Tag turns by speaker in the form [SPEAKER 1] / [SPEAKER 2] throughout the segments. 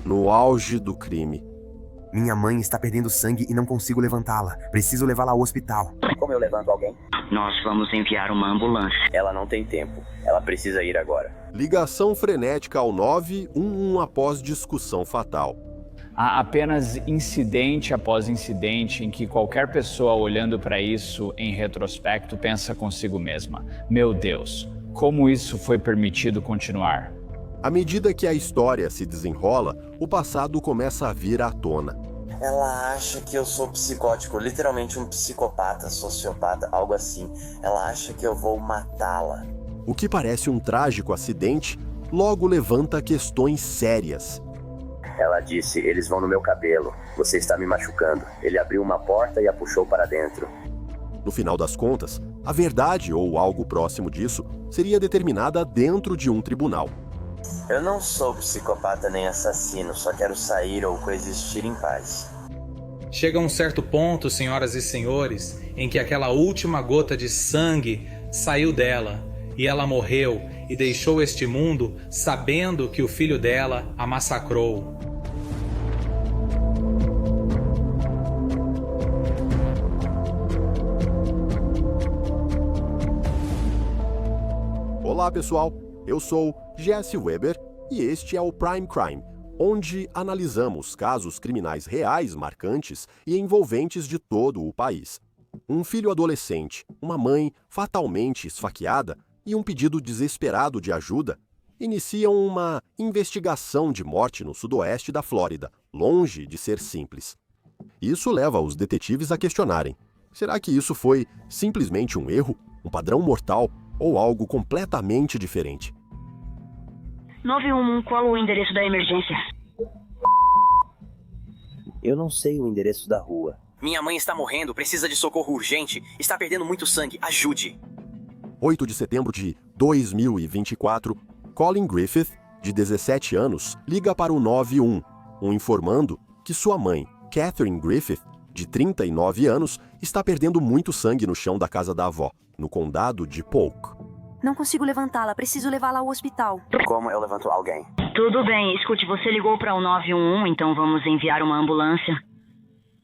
[SPEAKER 1] no auge do crime.
[SPEAKER 2] Minha mãe está perdendo sangue e não consigo levantá-la. Preciso levá-la ao hospital.
[SPEAKER 3] Como eu levanto alguém?
[SPEAKER 4] Nós vamos enviar uma ambulância.
[SPEAKER 3] Ela não tem tempo. Ela precisa ir agora.
[SPEAKER 1] Ligação frenética ao 911 após discussão fatal.
[SPEAKER 5] Há apenas incidente após incidente em que qualquer pessoa olhando para isso em retrospecto pensa consigo mesma: meu Deus, como isso foi permitido continuar?
[SPEAKER 1] À medida que a história se desenrola, o passado começa a vir à tona.
[SPEAKER 3] Ela acha que eu sou psicótico, literalmente um psicopata, sociopata, algo assim. Ela acha que eu vou matá-la.
[SPEAKER 1] O que parece um trágico acidente, logo levanta questões sérias.
[SPEAKER 3] Ela disse, eles vão no meu cabelo, você está me machucando. Ele abriu uma porta e a puxou para dentro.
[SPEAKER 1] No final das contas, a verdade ou algo próximo disso seria determinada dentro de um tribunal.
[SPEAKER 3] Eu não sou psicopata nem assassino, só quero sair ou coexistir em paz.
[SPEAKER 6] Chega um certo ponto, senhoras e senhores, em que aquela última gota de sangue saiu dela e ela morreu e deixou este mundo sabendo que o filho dela a massacrou.
[SPEAKER 1] Olá pessoal, eu sou Jesse Weber e este é o Prime Crime, onde analisamos casos criminais reais, marcantes e envolventes de todo o país. Um filho adolescente, uma mãe fatalmente esfaqueada e um pedido desesperado de ajuda iniciam uma investigação de morte no sudoeste da Flórida, longe de ser simples. Isso leva os detetives a questionarem: será que isso foi simplesmente um erro, um padrão mortal ou algo completamente diferente?
[SPEAKER 4] 911, qual o endereço da emergência?
[SPEAKER 3] Eu não sei o endereço da rua.
[SPEAKER 7] Minha mãe está morrendo, precisa de socorro urgente. Está perdendo muito sangue, ajude.
[SPEAKER 1] 8 de setembro de 2024, Colin Griffith, de 17 anos, liga para o 911, informando que sua mãe, Catherine Griffith, de 39 anos, está perdendo muito sangue no chão da casa da avó, no condado de Polk.
[SPEAKER 8] Não consigo levantá-la, preciso levá-la ao hospital.
[SPEAKER 3] Como eu levanto alguém?
[SPEAKER 4] Tudo bem, escute, você ligou para o 911, então vamos enviar uma ambulância.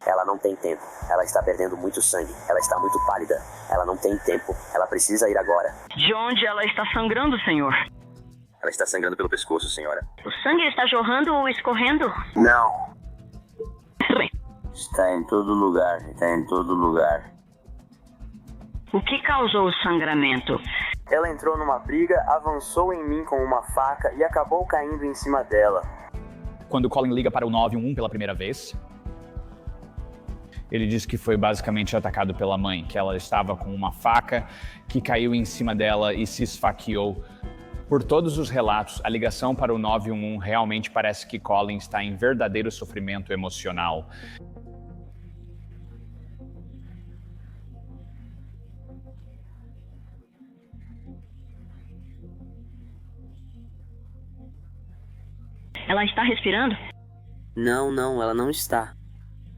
[SPEAKER 3] Ela não tem tempo. Ela está perdendo muito sangue. Ela está muito pálida. Ela não tem tempo. Ela precisa ir agora.
[SPEAKER 4] De onde ela está sangrando, senhor?
[SPEAKER 3] Ela está sangrando pelo pescoço, senhora.
[SPEAKER 4] O sangue está jorrando ou escorrendo?
[SPEAKER 3] Não. Está em todo lugar. Está em todo lugar.
[SPEAKER 4] O que causou o sangramento?
[SPEAKER 3] Ela entrou numa briga, avançou em mim com uma faca e acabou caindo em cima dela.
[SPEAKER 5] Quando Colin liga para o 911 pela primeira vez, ele diz que foi basicamente atacado pela mãe, que ela estava com uma faca que caiu em cima dela e se esfaqueou. Por todos os relatos, a ligação para o 911 realmente parece que Colin está em verdadeiro sofrimento emocional.
[SPEAKER 4] Ela está respirando?
[SPEAKER 3] Não, ela não está.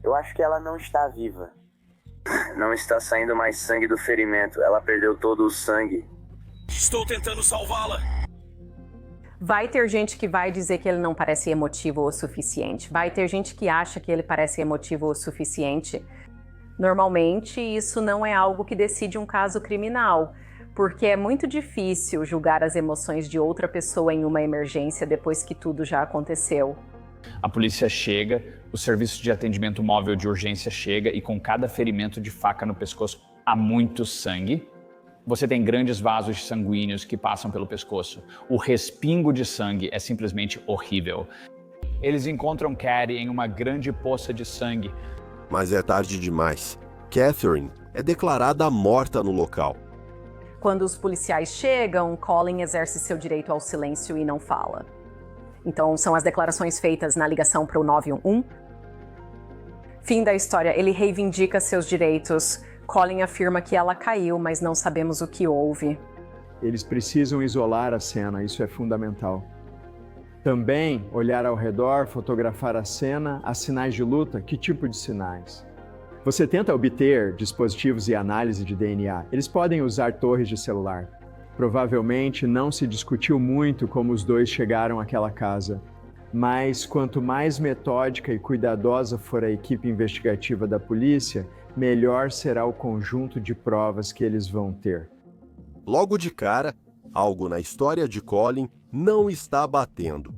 [SPEAKER 3] Eu acho que ela não está viva. Não está saindo mais sangue do ferimento. Ela perdeu todo o sangue.
[SPEAKER 7] Estou tentando salvá-la.
[SPEAKER 9] Vai ter gente que vai dizer que ele não parece emotivo o suficiente. Vai ter gente que acha que ele parece emotivo o suficiente. Normalmente, isso não é algo que decide um caso criminal, porque é muito difícil julgar as emoções de outra pessoa em uma emergência depois que tudo já aconteceu.
[SPEAKER 5] A polícia chega, o serviço de atendimento móvel de urgência chega e com cada ferimento de faca no pescoço há muito sangue. Você tem grandes vasos sanguíneos que passam pelo pescoço. O respingo de sangue é simplesmente horrível. Eles encontram Carrie em uma grande poça de sangue.
[SPEAKER 1] Mas é tarde demais. Catherine é declarada morta no local.
[SPEAKER 9] Quando os policiais chegam, Colin exerce seu direito ao silêncio e não fala. Então, são as declarações feitas na ligação para o 911. Fim da história, ele reivindica seus direitos. Colin afirma que ela caiu, mas não sabemos o que houve.
[SPEAKER 10] Eles precisam isolar a cena, isso é fundamental. Também olhar ao redor, fotografar a cena, há sinais de luta, que tipo de sinais? Você tenta obter dispositivos e análise de DNA. Eles podem usar torres de celular. Provavelmente não se discutiu muito como os dois chegaram àquela casa. Mas quanto mais metódica e cuidadosa for a equipe investigativa da polícia, melhor será o conjunto de provas que eles vão ter.
[SPEAKER 1] Logo de cara, algo na história de Colin não está batendo.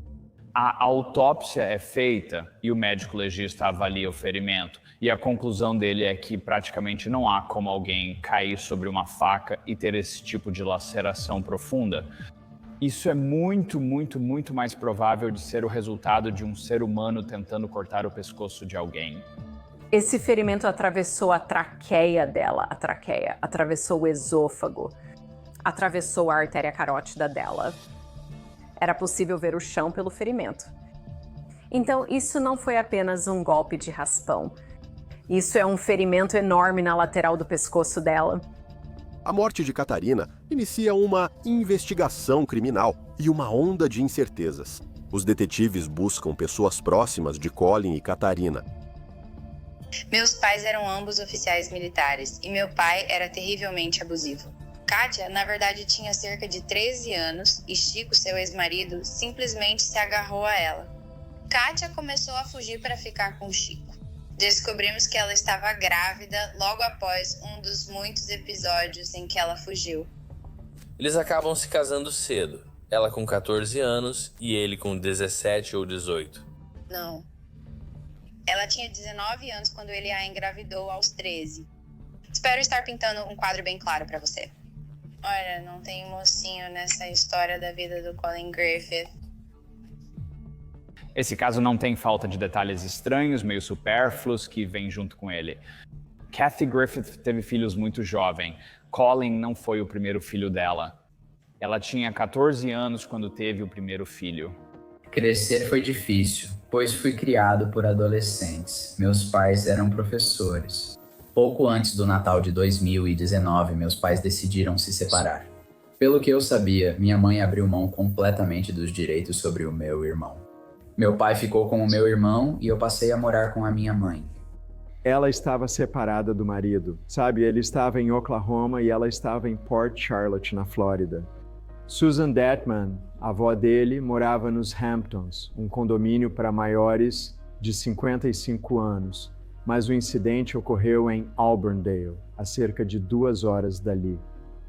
[SPEAKER 5] A autópsia é feita e o médico legista avalia o ferimento. E a conclusão dele é que praticamente não há como alguém cair sobre uma faca e ter esse tipo de laceração profunda. Isso é muito mais provável de ser o resultado de um ser humano tentando cortar o pescoço de alguém.
[SPEAKER 9] Esse ferimento atravessou a traqueia dela, atravessou o esôfago, atravessou a artéria carótida dela. Era possível ver o chão pelo ferimento. Então, isso não foi apenas um golpe de raspão. Isso é um ferimento enorme na lateral do pescoço dela.
[SPEAKER 1] A morte de Catarina inicia uma investigação criminal e uma onda de incertezas. Os detetives buscam pessoas próximas de Colin e Catarina.
[SPEAKER 11] Meus pais eram ambos oficiais militares e meu pai era terrivelmente abusivo. Kátia, na verdade, tinha cerca de 13 anos e Chico, seu ex-marido, simplesmente se agarrou a ela. Kátia começou a fugir para ficar com Chico. Descobrimos que ela estava grávida logo após um dos muitos episódios em que ela fugiu.
[SPEAKER 12] Eles acabam se casando cedo, ela com 14 anos e ele com 17 ou 18.
[SPEAKER 11] Não. Ela tinha 19 anos quando ele a engravidou aos 13. Espero estar pintando um quadro bem claro para você. Olha, não tem mocinho nessa história da vida do Colin Griffith.
[SPEAKER 5] Esse caso não tem falta de detalhes estranhos, meio supérfluos, que vêm junto com ele. Kathy Griffith teve filhos muito jovem. Colin não foi o primeiro filho dela. Ela tinha 14 anos quando teve o primeiro filho.
[SPEAKER 13] Crescer foi difícil, pois fui criado por adolescentes. Meus pais eram professores. Pouco antes do Natal de 2019, meus pais decidiram se separar. Pelo que eu sabia, minha mãe abriu mão completamente dos direitos sobre o meu irmão. Meu pai ficou com o meu irmão e eu passei a morar com a minha mãe.
[SPEAKER 10] Ela estava separada do marido, sabe? Ele estava em Oklahoma e ela estava em Port Charlotte, na Flórida. Susan Detman, a avó dele, morava nos Hamptons, um condomínio para maiores de 55 anos. Mas o incidente ocorreu em Auburndale, a cerca de 2 horas dali.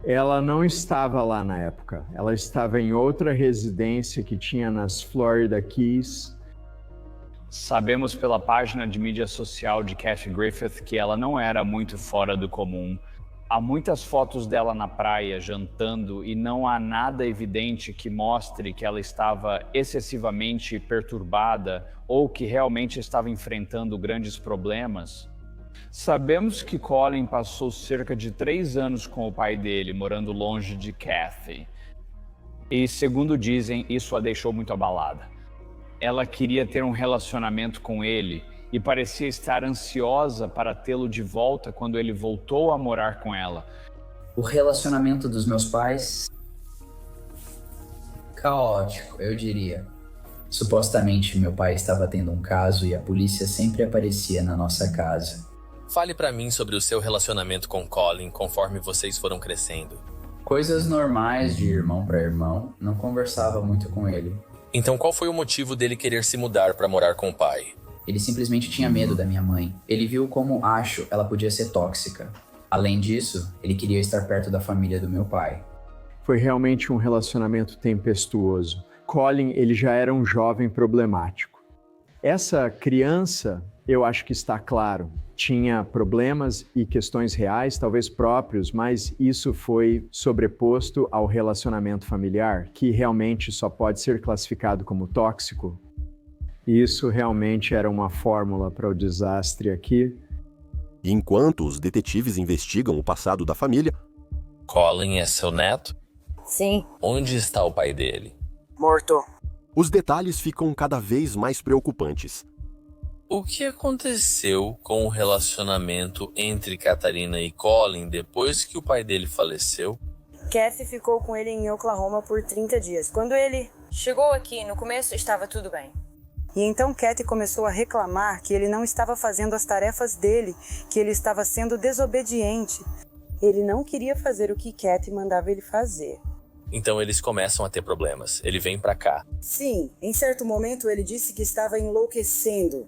[SPEAKER 10] Ela não estava lá na época. Ela estava em outra residência que tinha nas Florida Keys.
[SPEAKER 5] Sabemos pela página de mídia social de Kathy Griffith que ela não era muito fora do comum. Há muitas fotos dela na praia jantando e não há nada evidente que mostre que ela estava excessivamente perturbada ou que realmente estava enfrentando grandes problemas. Sabemos que Colin passou cerca de 3 anos com o pai dele, morando longe de Kathy. E, segundo dizem, isso a deixou muito abalada. Ela queria ter um relacionamento com ele e parecia estar ansiosa para tê-lo de volta quando ele voltou a morar com ela.
[SPEAKER 13] O relacionamento dos meus pais... caótico, eu diria. Supostamente, meu pai estava tendo um caso e a polícia sempre aparecia na nossa casa.
[SPEAKER 12] Fale pra mim sobre o seu relacionamento com Colin conforme vocês foram crescendo.
[SPEAKER 13] Coisas normais de irmão para irmão, não conversava muito com ele.
[SPEAKER 12] Então qual foi o motivo dele querer se mudar para morar com o pai?
[SPEAKER 13] Ele simplesmente tinha medo da minha mãe. Ele viu como, ela podia ser tóxica. Além disso, ele queria estar perto da família do meu pai.
[SPEAKER 10] Foi realmente um relacionamento tempestuoso. Colin, ele já era um jovem problemático. Essa criança, eu acho que está claro, tinha problemas e questões reais, talvez próprios, mas isso foi sobreposto ao relacionamento familiar, que realmente só pode ser classificado como tóxico. Isso realmente era uma fórmula para o desastre aqui.
[SPEAKER 1] Enquanto os detetives investigam o passado da família...
[SPEAKER 12] Colin é seu neto?
[SPEAKER 8] Sim.
[SPEAKER 12] Onde está o pai dele?
[SPEAKER 8] Morto.
[SPEAKER 1] Os detalhes ficam cada vez mais preocupantes.
[SPEAKER 12] O que aconteceu com o relacionamento entre Catarina e Colin depois que o pai dele faleceu?
[SPEAKER 14] Kathy ficou com ele em Oklahoma por 30 dias. Quando ele
[SPEAKER 15] chegou aqui, no começo estava tudo bem.
[SPEAKER 14] E então Kathy começou a reclamar que ele não estava fazendo as tarefas dele, que ele estava sendo desobediente. Ele não queria fazer o que Kathy mandava ele fazer.
[SPEAKER 12] Então eles começam a ter problemas. Ele vem pra cá.
[SPEAKER 14] Sim, em certo momento ele disse que estava enlouquecendo.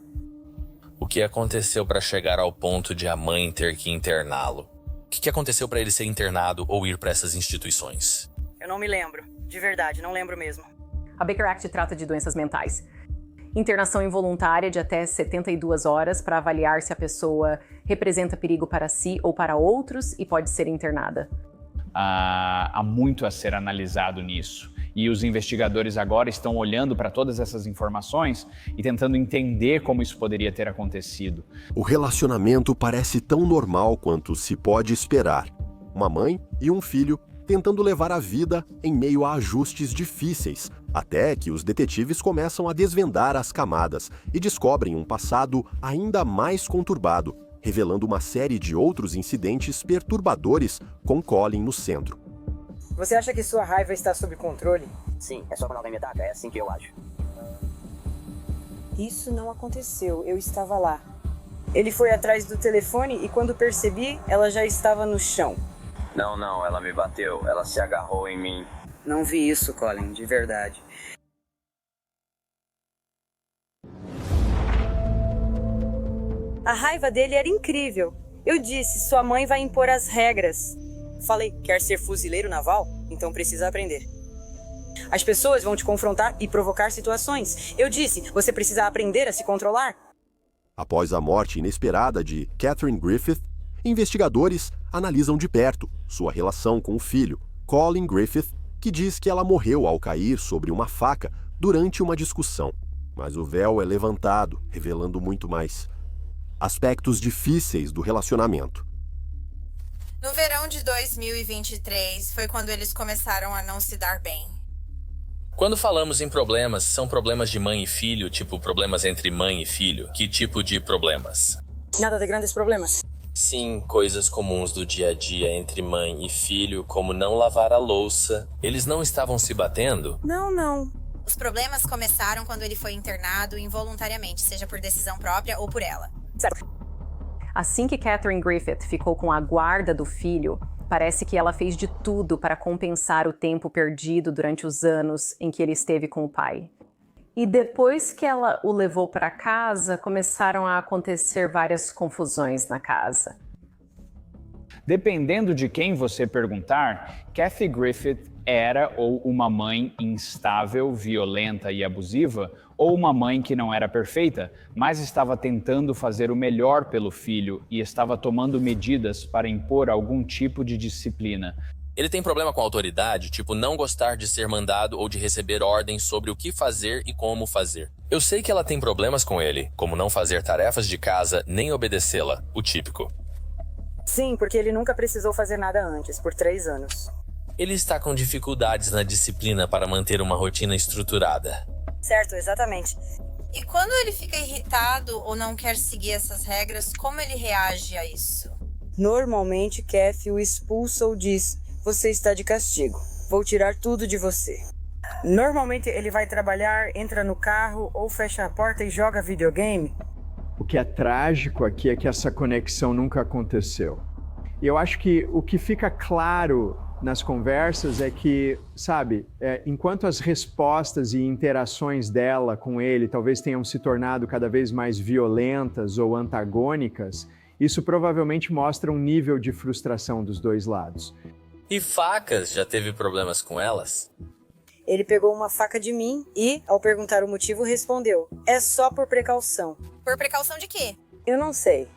[SPEAKER 12] O que aconteceu pra chegar ao ponto de a mãe ter que interná-lo? O que aconteceu pra ele ser internado ou ir pra essas instituições?
[SPEAKER 15] Eu não me lembro. De verdade, não lembro mesmo.
[SPEAKER 9] A Baker Act trata de doenças mentais. Internação involuntária de até 72 horas para avaliar se a pessoa representa perigo para si ou para outros e pode ser internada.
[SPEAKER 5] Há muito a ser analisado nisso. E os investigadores agora estão olhando para todas essas informações e tentando entender como isso poderia ter acontecido.
[SPEAKER 1] O relacionamento parece tão normal quanto se pode esperar. Uma mãe e um filho tentando levar a vida em meio a ajustes difíceis, até que os detetives começam a desvendar as camadas e descobrem um passado ainda mais conturbado, revelando uma série de outros incidentes perturbadores com Colin no centro.
[SPEAKER 14] Você acha que sua raiva está sob controle?
[SPEAKER 3] Sim, é só quando alguém me ataca, é assim que eu acho.
[SPEAKER 14] Isso não aconteceu, eu estava lá. Ele foi atrás do telefone e quando percebi, ela já estava no chão.
[SPEAKER 3] Não, ela me bateu, ela se agarrou em mim.
[SPEAKER 15] Não vi isso, Colin, de verdade.
[SPEAKER 14] A raiva dele era incrível. Eu disse, sua mãe vai impor as regras.
[SPEAKER 15] Falei, quer ser fuzileiro naval? Então precisa aprender.
[SPEAKER 14] As pessoas vão te confrontar e provocar situações. Eu disse, você precisa aprender a se controlar.
[SPEAKER 1] Após a morte inesperada de Catherine Griffith, investigadores analisam de perto sua relação com o filho, Colin Griffith, que diz que ela morreu ao cair sobre uma faca durante uma discussão. Mas o véu é levantado, revelando muito mais. Aspectos difíceis do relacionamento.
[SPEAKER 11] No verão de 2023 foi quando eles começaram a não se dar bem.
[SPEAKER 12] Quando falamos em problemas, são problemas de mãe e filho, tipo problemas entre mãe e filho? Que tipo de problemas?
[SPEAKER 14] Nada de grandes problemas.
[SPEAKER 12] Sim, coisas comuns do dia a dia entre mãe e filho, como não lavar a louça. Eles não estavam se batendo?
[SPEAKER 14] Não.
[SPEAKER 11] Os problemas começaram quando ele foi internado involuntariamente, seja por decisão própria ou por ela.
[SPEAKER 14] Certo.
[SPEAKER 9] Assim que Catherine Griffith ficou com a guarda do filho, parece que ela fez de tudo para compensar o tempo perdido durante os anos em que ele esteve com o pai. E depois que ela o levou para casa, começaram a acontecer várias confusões na casa.
[SPEAKER 5] Dependendo de quem você perguntar, Kathy Griffith era ou uma mãe instável, violenta e abusiva, ou uma mãe que não era perfeita, mas estava tentando fazer o melhor pelo filho e estava tomando medidas para impor algum tipo de disciplina.
[SPEAKER 12] Ele tem problema com a autoridade, tipo não gostar de ser mandado ou de receber ordens sobre o que fazer e como fazer. Eu sei que ela tem problemas com ele, como não fazer tarefas de casa nem obedecê-la, o típico.
[SPEAKER 14] Sim, porque ele nunca precisou fazer nada antes, por 3 anos.
[SPEAKER 12] Ele está com dificuldades na disciplina para manter uma rotina estruturada.
[SPEAKER 14] Certo, exatamente.
[SPEAKER 11] E quando ele fica irritado ou não quer seguir essas regras, como ele reage a isso?
[SPEAKER 14] Normalmente, Kathy o expulsa ou diz, você está de castigo, vou tirar tudo de você. Normalmente ele vai trabalhar, entra no carro ou fecha a porta e joga videogame.
[SPEAKER 10] O que é trágico aqui é que essa conexão nunca aconteceu. E eu acho que o que fica claro nas conversas é que, sabe, enquanto as respostas e interações dela com ele talvez tenham se tornado cada vez mais violentas ou antagônicas, isso provavelmente mostra um nível de frustração dos dois lados.
[SPEAKER 12] E facas, já teve problemas com elas?
[SPEAKER 14] Ele pegou uma faca de mim e, ao perguntar o motivo, respondeu, é só por precaução.
[SPEAKER 11] Por precaução de quê?
[SPEAKER 14] Eu não sei.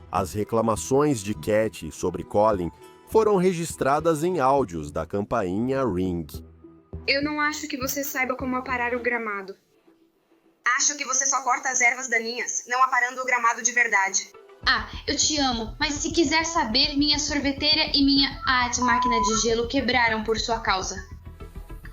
[SPEAKER 1] As reclamações de Cat sobre Colin foram registradas em áudios da campainha Ring.
[SPEAKER 16] Eu não acho que você saiba como aparar o gramado. Acho que você só corta as ervas daninhas, não aparando o gramado de verdade.
[SPEAKER 17] Ah, eu te amo, mas se quiser saber, minha sorveteira e minha máquina de gelo quebraram por sua causa.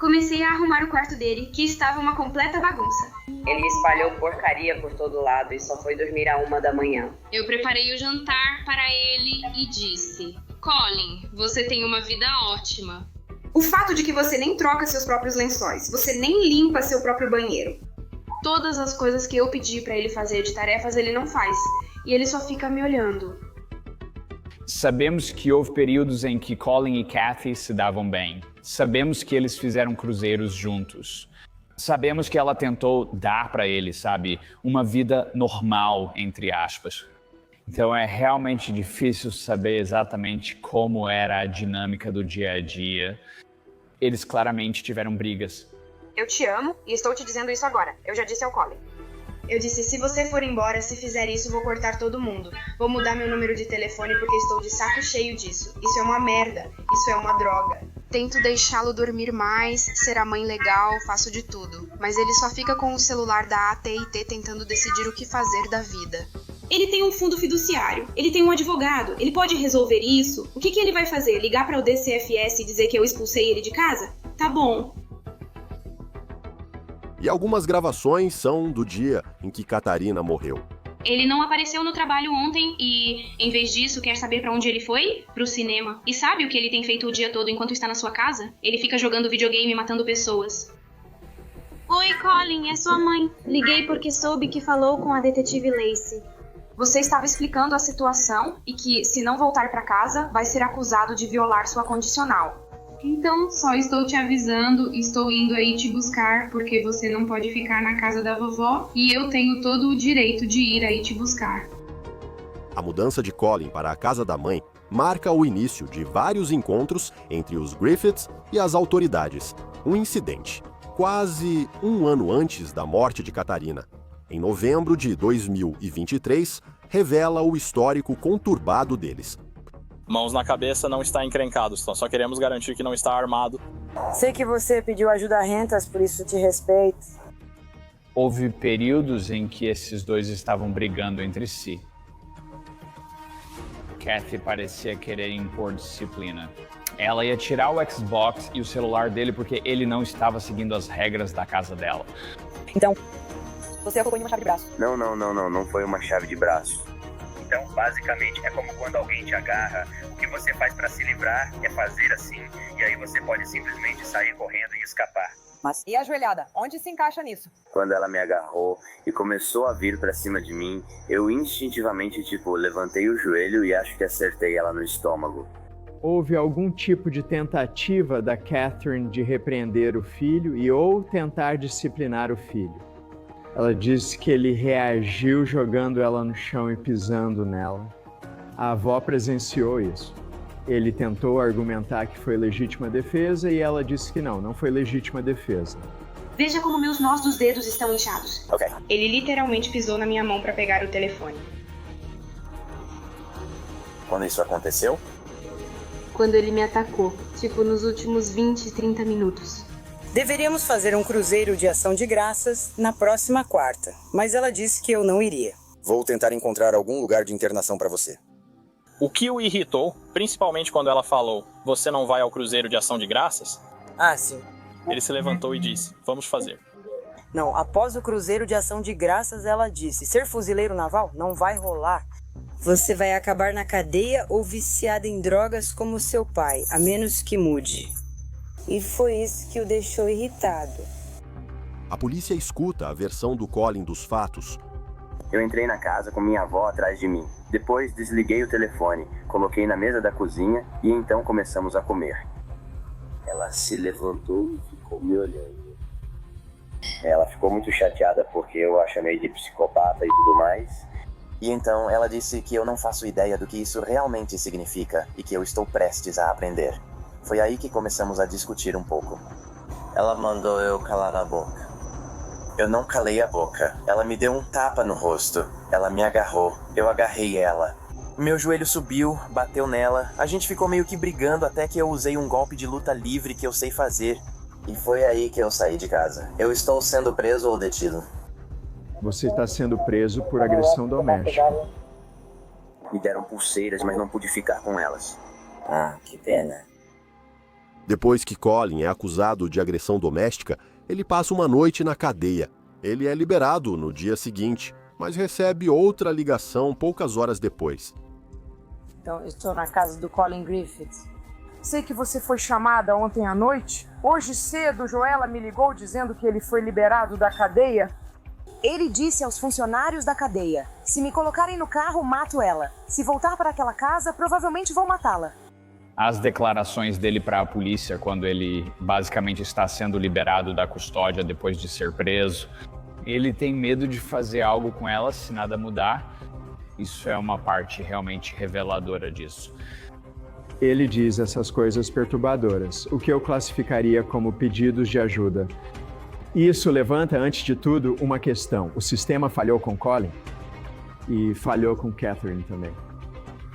[SPEAKER 16] Comecei a arrumar o quarto dele, que estava uma completa bagunça.
[SPEAKER 3] Ele espalhou porcaria por todo lado e só foi dormir à 1 da manhã.
[SPEAKER 17] Eu preparei o jantar para ele e disse, Colin, você tem uma vida ótima.
[SPEAKER 16] O fato de que você nem troca seus próprios lençóis, você nem limpa seu próprio banheiro. Todas as coisas que eu pedi para ele fazer de tarefas, ele não faz. E ele só fica me olhando.
[SPEAKER 5] Sabemos que houve períodos em que Colin e Kathy se davam bem. Sabemos que eles fizeram cruzeiros juntos. Sabemos que ela tentou dar para ele, sabe, uma vida normal, entre aspas. Então é realmente difícil saber exatamente como era a dinâmica do dia a dia. Eles claramente tiveram brigas.
[SPEAKER 16] Eu te amo e estou te dizendo isso agora. Eu já disse ao Colin. Eu disse, se você for embora, se fizer isso, vou cortar todo mundo. Vou mudar meu número de telefone porque estou de saco cheio disso. Isso é uma merda. Isso é uma droga. Tento deixá-lo dormir mais, ser a mãe legal, faço de tudo. Mas ele só fica com o celular da AT&T tentando decidir o que fazer da vida.
[SPEAKER 17] Ele tem um fundo fiduciário, ele tem um advogado, ele pode resolver isso? O que ele vai fazer? Ligar para o DCFS e dizer que eu expulsei ele de casa? Tá bom.
[SPEAKER 1] E algumas gravações são do dia em que Catarina morreu.
[SPEAKER 17] Ele não apareceu no trabalho ontem e, em vez disso, quer saber pra onde ele foi? Pro cinema. E sabe o que ele tem feito o dia todo enquanto está na sua casa? Ele fica jogando videogame e matando pessoas. Oi, Colin, é sua mãe. Liguei porque soube que falou com a detetive Lacey.
[SPEAKER 16] Você estava explicando a situação e que, se não voltar pra casa, vai ser acusado de violar sua condicional.
[SPEAKER 17] Então, só estou te avisando, estou indo aí te buscar porque você não pode ficar na casa da vovó e eu tenho todo o direito de ir aí te buscar.
[SPEAKER 1] A mudança de Colin para a casa da mãe marca o início de vários encontros entre os Griffiths e as autoridades. Um incidente, quase um ano antes da morte de Catarina. Em novembro de 2023, revela o histórico conturbado deles.
[SPEAKER 18] Mãos na cabeça, não está encrencado, então só queremos garantir que não está armado.
[SPEAKER 14] Sei que você pediu ajuda a rentas, por isso te respeito.
[SPEAKER 5] Houve períodos em que esses dois estavam brigando entre si. Kathy parecia querer impor disciplina. Ela ia tirar o Xbox e o celular dele porque ele não estava seguindo as regras da casa dela.
[SPEAKER 15] Então, você arrumou uma chave de braço.
[SPEAKER 3] Não foi uma chave de braço. Então, basicamente, é como quando alguém te agarra, o que você faz pra se livrar é fazer assim, e aí você pode simplesmente sair correndo e escapar.
[SPEAKER 15] Mas e a joelhada? Onde se encaixa nisso?
[SPEAKER 3] Quando ela me agarrou e começou a vir pra cima de mim, eu instintivamente, levantei o joelho e acho que acertei ela no estômago.
[SPEAKER 10] Houve algum tipo de tentativa da Catherine de repreender o filho ou tentar disciplinar o filho. Ela disse que ele reagiu jogando ela no chão e pisando nela. A avó presenciou isso. Ele tentou argumentar que foi legítima defesa e ela disse que não foi legítima defesa.
[SPEAKER 16] Veja como meus nós dos dedos estão inchados.
[SPEAKER 3] Ok.
[SPEAKER 16] Ele literalmente pisou na minha mão para pegar o telefone.
[SPEAKER 3] Quando isso aconteceu?
[SPEAKER 16] Quando ele me atacou, nos últimos 20, 30 minutos.
[SPEAKER 14] Deveríamos fazer um cruzeiro de ação de graças na próxima quarta, mas ela disse que eu não iria.
[SPEAKER 19] Vou tentar encontrar algum lugar de internação para você.
[SPEAKER 18] O que o irritou, principalmente quando ela falou, você não vai ao cruzeiro de ação de graças?
[SPEAKER 14] Ah, sim.
[SPEAKER 18] Ele se levantou e disse, vamos fazer.
[SPEAKER 14] Não, após o cruzeiro de ação de graças, ela disse, ser fuzileiro naval não vai rolar. Você vai acabar na cadeia ou viciada em drogas como seu pai, a menos que mude. E foi isso que o deixou irritado.
[SPEAKER 1] A polícia escuta a versão do Colin dos fatos.
[SPEAKER 3] Eu entrei na casa com minha avó atrás de mim. Depois desliguei o telefone, coloquei na mesa da cozinha e então começamos a comer. Ela se levantou e ficou me olhando. Ela ficou muito chateada porque eu a chamei de psicopata e tudo mais. E então ela disse que eu não faço ideia do que isso realmente significa e que eu estou prestes a aprender. Foi aí que começamos a discutir um pouco. Ela mandou eu calar a boca. Eu não calei a boca. Ela me deu um tapa no rosto. Ela me agarrou. Eu agarrei ela. Meu joelho subiu, bateu nela. A gente ficou meio que brigando até que eu usei um golpe de luta livre que eu sei fazer. E foi aí que eu saí de casa. Eu estou sendo preso ou detido?
[SPEAKER 10] Você está sendo preso por agressão doméstica.
[SPEAKER 3] Me deram pulseiras, mas não pude ficar com elas. Ah, que pena.
[SPEAKER 1] Depois que Colin é acusado de agressão doméstica, ele passa uma noite na cadeia. Ele é liberado no dia seguinte, mas recebe outra ligação poucas horas depois.
[SPEAKER 20] Então, eu estou na casa do Colin Griffith. Sei que você foi chamada ontem à noite. Hoje cedo, Joella me ligou dizendo que ele foi liberado da cadeia. Ele disse aos funcionários da cadeia: se me colocarem no carro, mato ela. Se voltar para aquela casa, provavelmente vou matá-la.
[SPEAKER 5] As declarações dele para a polícia, quando ele basicamente está sendo liberado da custódia depois de ser preso, ele tem medo de fazer algo com ela se nada mudar. Isso é uma parte realmente reveladora disso.
[SPEAKER 10] Ele diz essas coisas perturbadoras, o que eu classificaria como pedidos de ajuda. Isso levanta, antes de tudo, uma questão. O sistema falhou com Colin e falhou com Catherine também.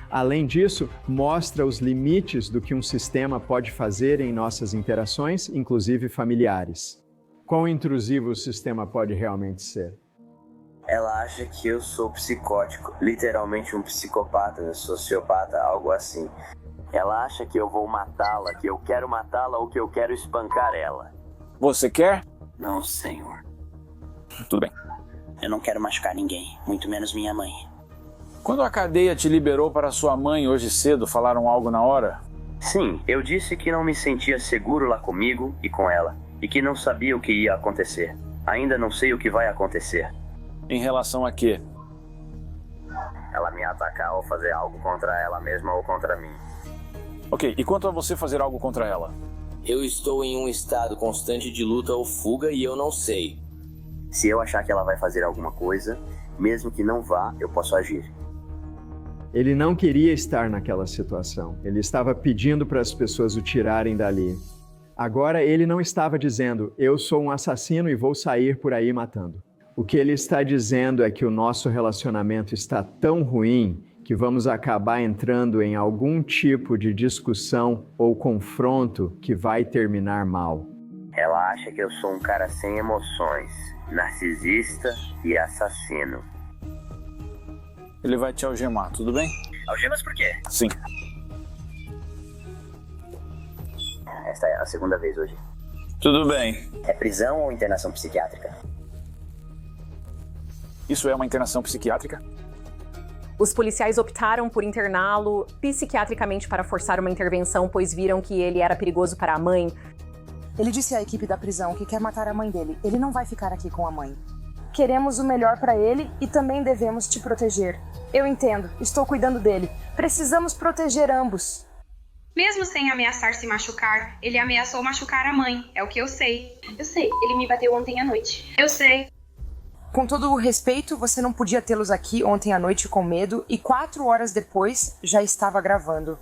[SPEAKER 10] Além disso, mostra os limites do que um sistema pode fazer em nossas interações, inclusive familiares. Quão intrusivo o sistema pode realmente ser?
[SPEAKER 3] Ela acha que eu sou psicótico, literalmente um psicopata, sociopata, algo assim. Ela acha que eu vou matá-la, que eu quero matá-la ou que eu quero espancar ela.
[SPEAKER 21] Você quer?
[SPEAKER 3] Não, senhor.
[SPEAKER 21] Tudo bem.
[SPEAKER 3] Eu não quero machucar ninguém, muito menos minha mãe.
[SPEAKER 21] Quando a cadeia te liberou para sua mãe hoje cedo, falaram algo na hora?
[SPEAKER 3] Sim, eu disse que não me sentia seguro lá comigo e com ela, e que não sabia o que ia acontecer. Ainda não sei o que vai acontecer.
[SPEAKER 21] Em relação a quê?
[SPEAKER 3] Ela me atacar ou fazer algo contra ela mesma ou contra mim.
[SPEAKER 21] Ok, e quanto a você fazer algo contra ela?
[SPEAKER 7] Eu estou em um estado constante de luta ou fuga e eu não sei.
[SPEAKER 3] Se eu achar que ela vai fazer alguma coisa, mesmo que não vá, eu posso agir.
[SPEAKER 10] Ele não queria estar naquela situação. Ele estava pedindo para as pessoas o tirarem dali. Agora ele não estava dizendo, eu sou um assassino e vou sair por aí matando. O que ele está dizendo é que o nosso relacionamento está tão ruim que vamos acabar entrando em algum tipo de discussão ou confronto que vai terminar mal.
[SPEAKER 3] Ela acha que eu sou um cara sem emoções, narcisista e assassino.
[SPEAKER 21] Ele vai te algemar, tudo bem?
[SPEAKER 3] Algemas por quê?
[SPEAKER 21] Sim.
[SPEAKER 3] Esta é a segunda vez hoje.
[SPEAKER 21] Tudo bem.
[SPEAKER 3] É prisão ou internação psiquiátrica?
[SPEAKER 21] Isso é uma internação psiquiátrica?
[SPEAKER 9] Os policiais optaram por interná-lo psiquiatricamente para forçar uma intervenção, pois viram que ele era perigoso para a mãe.
[SPEAKER 20] Ele disse à equipe da prisão que quer matar a mãe dele. Ele não vai ficar aqui com a mãe. Queremos o melhor para ele e também devemos te proteger. Eu entendo, estou cuidando dele. Precisamos proteger ambos.
[SPEAKER 17] Mesmo sem ameaçar se machucar, ele ameaçou machucar a mãe. É o que eu sei. Eu sei, ele me bateu ontem à noite. Eu sei.
[SPEAKER 20] Com todo o respeito, você não podia tê-los aqui ontem à noite com medo e 4 horas depois já estava gravando.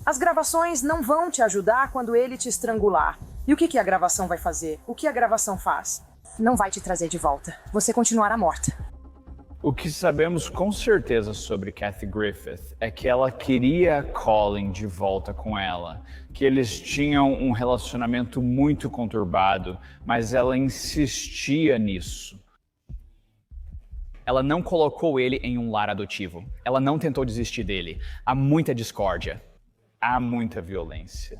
[SPEAKER 20] As gravações não vão te ajudar quando ele te estrangular. E o que a gravação vai fazer? O que a gravação faz? Não vai te trazer de volta. Você continuará morta.
[SPEAKER 5] O que sabemos com certeza sobre Kathy Griffith é que ela queria Colin de volta com ela, que eles tinham um relacionamento muito conturbado, mas ela insistia nisso. Ela não colocou ele em um lar adotivo. Ela não tentou desistir dele. Há muita discórdia. Há muita violência.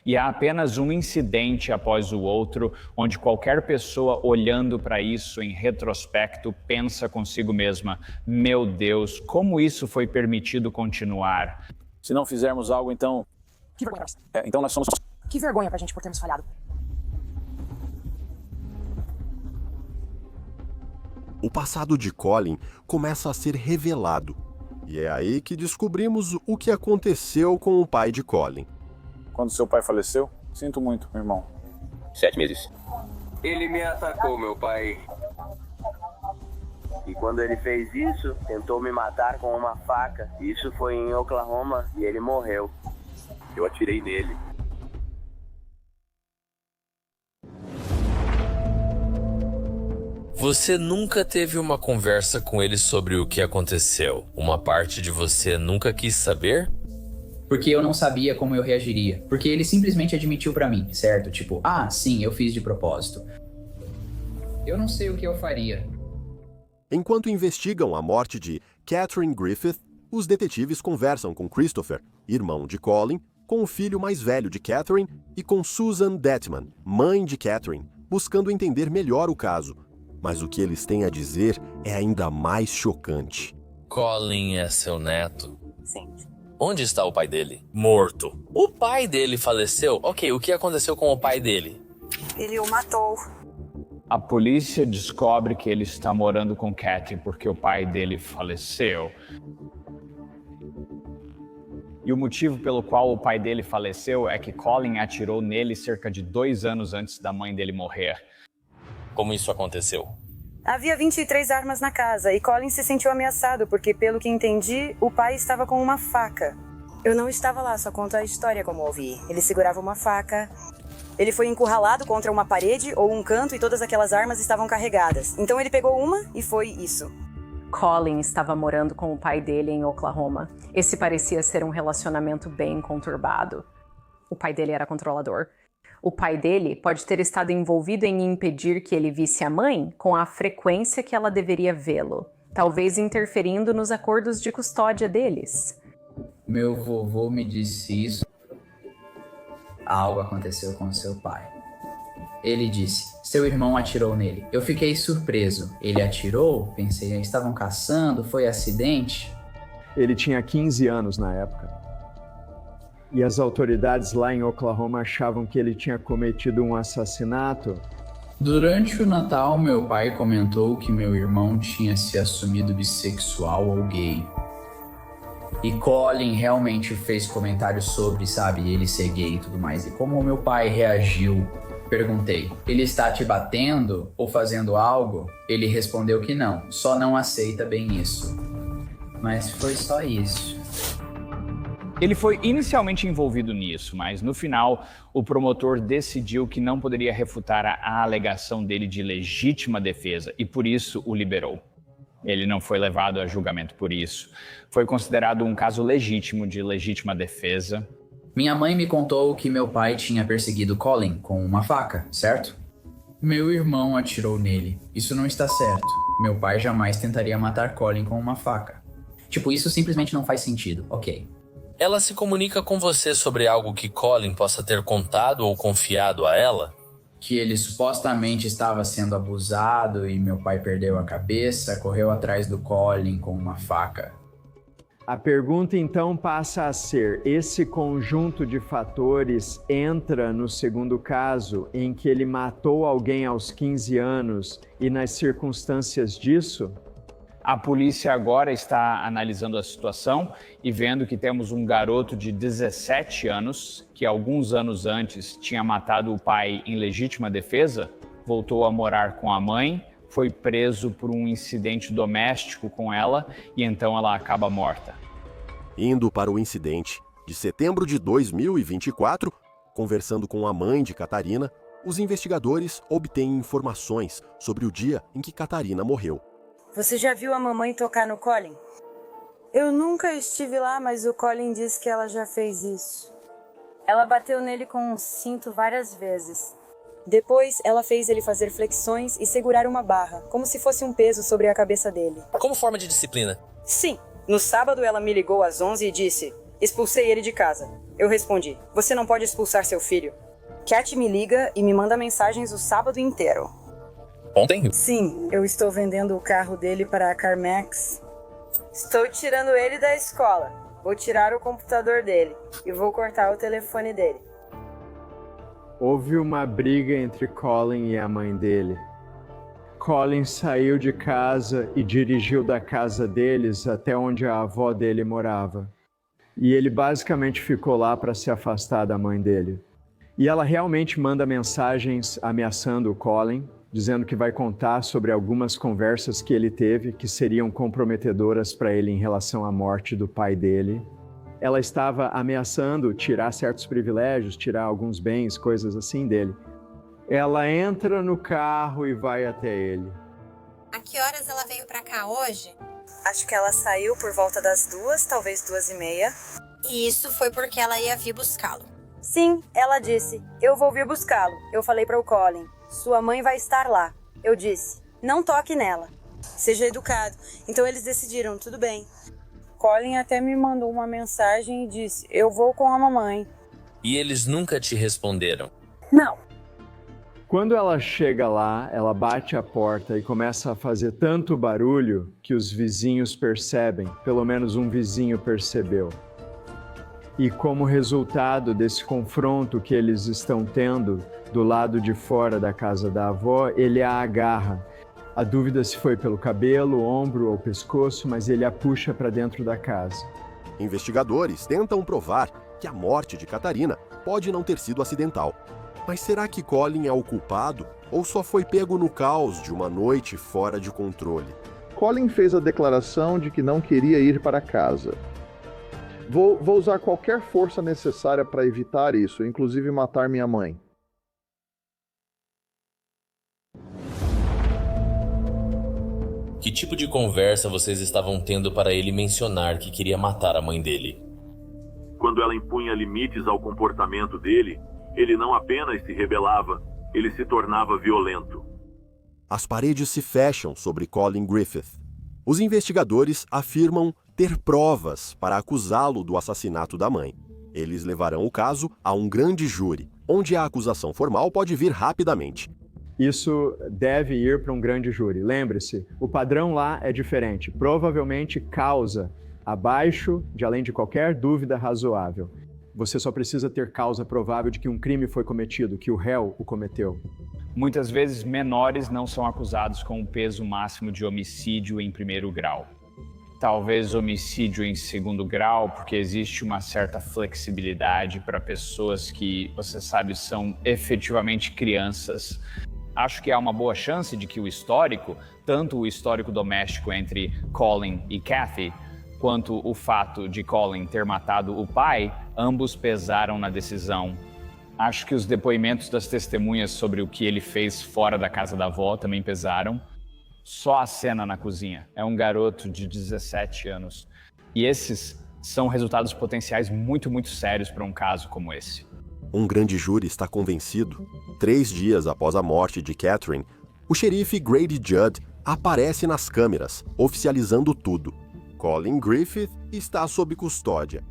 [SPEAKER 5] E há apenas um incidente após o outro, onde qualquer pessoa olhando para isso em retrospecto pensa consigo mesma, meu Deus, como isso foi permitido continuar?
[SPEAKER 21] Se não fizermos algo, então...
[SPEAKER 20] Que vergonha.
[SPEAKER 21] Então nós somos...
[SPEAKER 20] Que vergonha pra gente por termos falhado.
[SPEAKER 1] O passado de Colin começa a ser revelado. E é aí que descobrimos o que aconteceu com o pai de Colin.
[SPEAKER 21] Quando seu pai faleceu, sinto muito, meu irmão.
[SPEAKER 3] 7 meses. Ele me atacou, meu pai. E quando ele fez isso, tentou me matar com uma faca. Isso foi em Oklahoma e ele morreu. Eu atirei nele.
[SPEAKER 12] Você nunca teve uma conversa com ele sobre o que aconteceu? Uma parte de você nunca quis saber?
[SPEAKER 13] Porque eu não sabia como eu reagiria. Porque ele simplesmente admitiu pra mim, certo? Tipo, ah, sim, eu fiz de propósito. Eu não sei o que eu faria.
[SPEAKER 1] Enquanto investigam a morte de Catherine Griffith, os detetives conversam com Christopher, irmão de Colin, com o filho mais velho de Catherine e com Susan Detman, mãe de Catherine, buscando entender melhor o caso. Mas o que eles têm a dizer é ainda mais chocante.
[SPEAKER 12] Colin é seu neto?
[SPEAKER 15] Sim.
[SPEAKER 12] Onde está o pai dele? Morto. O pai dele faleceu? Ok, o que aconteceu com o pai dele?
[SPEAKER 15] Ele o matou.
[SPEAKER 5] A polícia descobre que ele está morando com Kathy porque o pai dele faleceu. E o motivo pelo qual o pai dele faleceu é que Colin atirou nele cerca de 2 anos antes da mãe dele morrer.
[SPEAKER 12] Como isso aconteceu?
[SPEAKER 14] Havia 23 armas na casa e Colin se sentiu ameaçado porque, pelo que entendi, o pai estava com uma faca. Eu não estava lá, só conto a história como ouvi. Ele segurava uma faca. Ele foi encurralado contra uma parede ou um canto e todas aquelas armas estavam carregadas. Então ele pegou uma e foi isso.
[SPEAKER 9] Colin estava morando com o pai dele em Oklahoma. Esse parecia ser um relacionamento bem conturbado. O pai dele era controlador. O pai dele pode ter estado envolvido em impedir que ele visse a mãe com a frequência que ela deveria vê-lo, talvez interferindo nos acordos de custódia deles.
[SPEAKER 13] Meu vovô me disse isso. Algo aconteceu com seu pai. Ele disse, seu irmão atirou nele. Eu fiquei surpreso. Ele atirou? Pensei, estavam caçando? Foi acidente?
[SPEAKER 10] Ele tinha 15 anos na época. E as autoridades lá em Oklahoma achavam que ele tinha cometido um assassinato.
[SPEAKER 13] Durante o Natal, meu pai comentou que meu irmão tinha se assumido bissexual ou gay. E Colin realmente fez comentários sobre, ele ser gay e tudo mais. E como o meu pai reagiu? Perguntei, ele está te batendo ou fazendo algo? Ele respondeu que não, só não aceita bem isso. Mas foi só isso.
[SPEAKER 5] Ele foi inicialmente envolvido nisso, mas no final o promotor decidiu que não poderia refutar a alegação dele de legítima defesa e por isso o liberou. Ele não foi levado a julgamento por isso. Foi considerado um caso legítimo de legítima defesa.
[SPEAKER 13] Minha mãe me contou que meu pai tinha perseguido Colin com uma faca, certo? Meu irmão atirou nele. Isso não está certo. Meu pai jamais tentaria matar Colin com uma faca. Isso simplesmente não faz sentido. Ok.
[SPEAKER 12] Ela se comunica com você sobre algo que Colin possa ter contado ou confiado a ela?
[SPEAKER 13] Que ele supostamente estava sendo abusado e meu pai perdeu a cabeça, correu atrás do Colin com uma faca.
[SPEAKER 10] A pergunta então passa a ser, esse conjunto de fatores entra no segundo caso em que ele matou alguém aos 15 anos e nas circunstâncias disso?
[SPEAKER 5] A polícia agora está analisando a situação e vendo que temos um garoto de 17 anos que alguns anos antes tinha matado o pai em legítima defesa, voltou a morar com a mãe, foi preso por um incidente doméstico com ela e então ela acaba morta.
[SPEAKER 1] Indo para o incidente de setembro de 2024, conversando com a mãe de Catarina, os investigadores obtêm informações sobre o dia em que Catarina morreu.
[SPEAKER 14] Você já viu a mamãe tocar no Colin? Eu nunca estive lá, mas o Colin disse que ela já fez isso. Ela bateu nele com um cinto várias vezes. Depois, ela fez ele fazer flexões e segurar uma barra, como se fosse um peso sobre a cabeça dele.
[SPEAKER 12] Como forma de disciplina?
[SPEAKER 14] Sim. No sábado, ela me ligou às 11 e disse, expulsei ele de casa. Eu respondi, você não pode expulsar seu filho. Cat me liga e me manda mensagens o sábado inteiro.
[SPEAKER 12] Ontem?
[SPEAKER 14] Sim, eu estou vendendo o carro dele para a CarMax. Estou tirando ele da escola. Vou tirar o computador dele e vou cortar o telefone dele.
[SPEAKER 10] Houve uma briga entre Colin e a mãe dele. Colin saiu de casa e dirigiu da casa deles até onde a avó dele morava. E ele basicamente ficou lá para se afastar da mãe dele. E ela realmente manda mensagens ameaçando o Colin, dizendo que vai contar sobre algumas conversas que ele teve que seriam comprometedoras para ele em relação à morte do pai dele. Ela estava ameaçando tirar certos privilégios, tirar alguns bens, coisas assim dele. Ela entra no carro e vai até ele.
[SPEAKER 11] A que horas ela veio pra cá hoje?
[SPEAKER 14] Acho que ela saiu por volta das 2, talvez 2:30.
[SPEAKER 11] E isso foi porque ela ia vir buscá-lo.
[SPEAKER 14] Sim, ela disse, eu vou vir buscá-lo. Eu falei para o Colin, sua mãe vai estar lá. Eu disse, não toque nela. Seja educado. Então eles decidiram, tudo bem. Colin até me mandou uma mensagem e disse, eu vou com a mamãe.
[SPEAKER 12] E eles nunca te responderam?
[SPEAKER 14] Não.
[SPEAKER 10] Quando ela chega lá, ela bate a porta e começa a fazer tanto barulho que os vizinhos percebem, pelo menos um vizinho percebeu. E como resultado desse confronto que eles estão tendo, do lado de fora da casa da avó, ele a agarra. A dúvida se foi pelo cabelo, ombro ou pescoço, mas ele a puxa para dentro da casa.
[SPEAKER 1] Investigadores tentam provar que a morte de Catarina pode não ter sido acidental. Mas será que Colin é o culpado ou só foi pego no caos de uma noite fora de controle?
[SPEAKER 2] Colin fez a declaração de que não queria ir para casa. Vou usar qualquer força necessária para evitar isso, inclusive matar minha mãe.
[SPEAKER 12] Que tipo de conversa vocês estavam tendo para ele mencionar que queria matar a mãe dele?
[SPEAKER 22] Quando ela impunha limites ao comportamento dele, ele não apenas se rebelava, ele se tornava violento.
[SPEAKER 1] As paredes se fecham sobre Colin Griffith. Os investigadores afirmam ter provas para acusá-lo do assassinato da mãe. Eles levarão o caso a um grande júri, onde a acusação formal pode vir rapidamente.
[SPEAKER 10] Isso deve ir para um grande júri. Lembre-se, o padrão lá é diferente. Provavelmente causa abaixo de além de qualquer dúvida razoável. Você só precisa ter causa provável de que um crime foi cometido, que o réu o cometeu.
[SPEAKER 5] Muitas vezes, menores não são acusados com o peso máximo de homicídio em primeiro grau. Talvez homicídio em segundo grau, porque existe uma certa flexibilidade para pessoas que, você sabe, são efetivamente crianças. Acho que há uma boa chance de que o histórico, tanto o histórico doméstico entre Colin e Kathy, quanto o fato de Colin ter matado o pai, ambos pesaram na decisão. Acho que os depoimentos das testemunhas sobre o que ele fez fora da casa da avó também pesaram. Só a cena na cozinha. É um garoto de 17 anos. E esses são resultados potenciais muito sérios para um caso como esse.
[SPEAKER 1] Um grande júri está convencido. 3 dias após a morte de Catherine, o xerife Grady Judd aparece nas câmeras, oficializando tudo. Colin Griffith está sob custódia.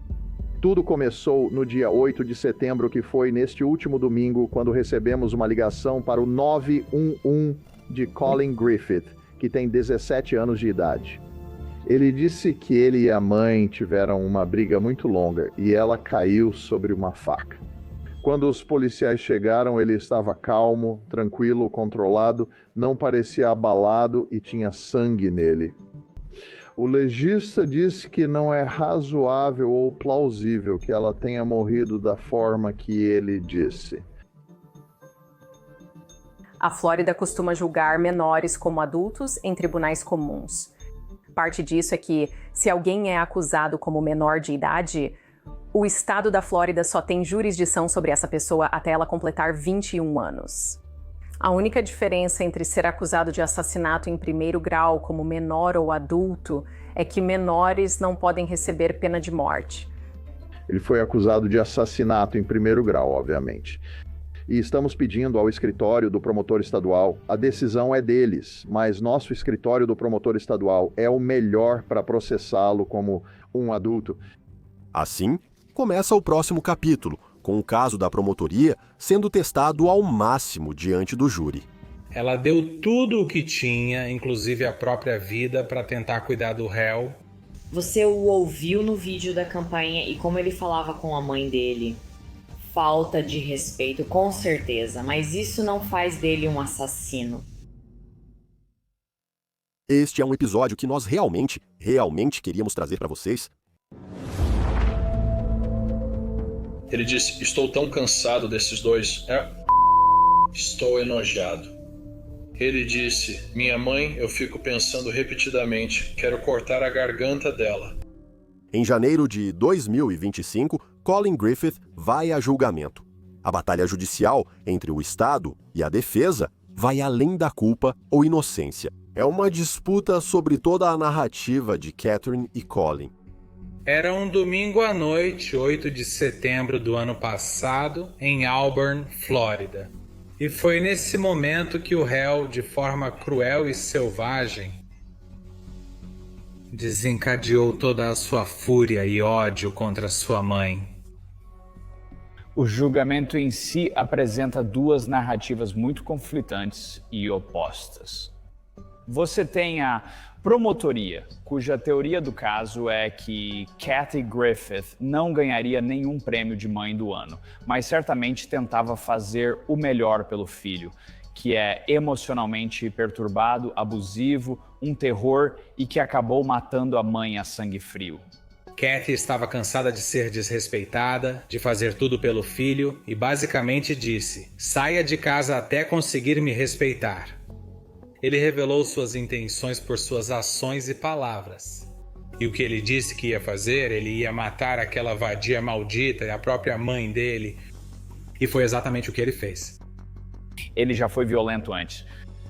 [SPEAKER 2] Tudo começou no dia 8 de setembro, que foi neste último domingo, quando recebemos uma ligação para o 911 de Colin Griffith, que tem 17 anos de idade. Ele disse que ele e a mãe tiveram uma briga muito longa e ela caiu sobre uma faca. Quando os policiais chegaram, ele estava calmo, tranquilo, controlado, não parecia abalado e tinha sangue nele. O legista disse que não é razoável ou plausível que ela tenha morrido da forma que ele disse.
[SPEAKER 9] A Flórida costuma julgar menores como adultos em tribunais comuns. Parte disso é que, se alguém é acusado como menor de idade, o estado da Flórida só tem jurisdição sobre essa pessoa até ela completar 21 anos. A única diferença entre ser acusado de assassinato em primeiro grau como menor ou adulto é que menores não podem receber pena de morte.
[SPEAKER 2] Ele foi acusado de assassinato em primeiro grau, obviamente. E estamos pedindo ao escritório do promotor estadual, a decisão é deles, mas nosso escritório do promotor estadual é o melhor para processá-lo como um adulto.
[SPEAKER 1] Assim, começa o próximo capítulo, com o caso da promotoria sendo testado ao máximo diante do júri.
[SPEAKER 6] Ela deu tudo o que tinha, inclusive a própria vida, para tentar cuidar do réu.
[SPEAKER 23] Você o ouviu no vídeo da campanha e como ele falava com a mãe dele. Falta de respeito, com certeza, mas isso não faz dele um assassino.
[SPEAKER 1] Este é um episódio que nós realmente queríamos trazer para vocês.
[SPEAKER 24] Ele disse, estou tão cansado desses dois. Estou enojado. Ele disse, minha mãe, eu fico pensando repetidamente, quero cortar a garganta dela.
[SPEAKER 1] Em janeiro de 2025, Colin Griffith vai a julgamento. A batalha judicial entre o Estado e a defesa vai além da culpa ou inocência. É uma disputa sobre toda a narrativa de Catherine e Colin.
[SPEAKER 6] Era um domingo à noite, 8 de setembro do ano passado, em Auburn, Flórida. E foi nesse momento que o réu, de forma cruel e selvagem, desencadeou toda a sua fúria e ódio contra sua mãe.
[SPEAKER 5] O julgamento em si apresenta duas narrativas muito conflitantes e opostas. Você tem a promotoria, cuja teoria do caso é que Kathy Griffith não ganharia nenhum prêmio de mãe do ano, mas certamente tentava fazer o melhor pelo filho, que é emocionalmente perturbado, abusivo, um terror e que acabou matando a mãe a sangue frio.
[SPEAKER 6] Kathy estava cansada de ser desrespeitada, de fazer tudo pelo filho e basicamente disse: saia de casa até conseguir me respeitar. Ele revelou suas intenções por suas ações e palavras. E o que ele disse que ia fazer, ele ia matar aquela vadia maldita e a própria mãe dele. E foi exatamente o que ele fez.
[SPEAKER 5] Ele já foi violento antes.